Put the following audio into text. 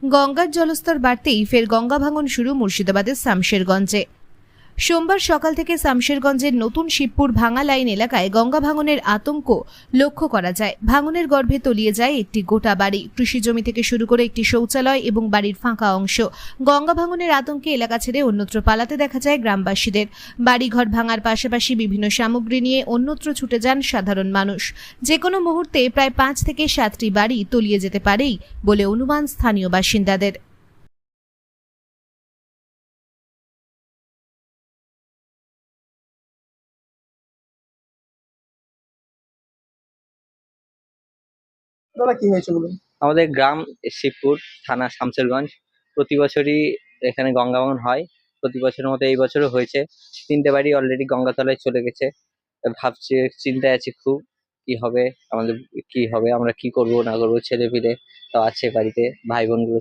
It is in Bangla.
গঙ্গার জলস্তর বাড়তেই ফের গঙ্গা ভাঙন শুরু মুর্শিদাবাদের শামশেরগঞ্জে। সোমবার সকাল থেকে শামশেরগঞ্জের নতুন শিবপুর ভাঙা লাইন এলাকায় গঙ্গা ভাঙনের আতঙ্ক লক্ষ্য করা যায়। ভাঙনের গর্ভে তলিয়ে যায় একটি গোটা বাড়ি, কৃষি জমি থেকে শুরু করে একটি শৌচালয় এবং বাড়ির ফাঁকা অংশ। গঙ্গা ভাঙনের আতঙ্কে এলাকা ছেড়ে অন্যত্র পালাতে দেখা যায় গ্রামবাসীদের। বাড়িঘর ভাঙার পাশাপাশি বিভিন্ন সামগ্রী নিয়ে অন্যত্র ছুটে যান সাধারণ মানুষ। যে কোনো মুহূর্তে প্রায় 5 থেকে 7টি বাড়ি তলিয়ে যেতে পারেই বলে অনুমান স্থানীয় বাসিন্দাদের। দাদা কি হয়েছে বলুন? আমাদের গ্রাম শিবপুর, থানা শামশেরগঞ্জ। প্রতি বছরই এখানে গঙ্গা ভাঙন হয়। প্রতি বছরের মতো এই বছরও হয়েছে। 3টে বাড়ি অলরেডি গঙ্গাতলায় চলে গেছে। ভাবছি, চিন্তায় আছি খুব, কি হবে আমাদের, কি হবে, আমরা কি করব না করবো। ছেলে পিলে তো আছে বাড়িতে, ভাই বোনগুলো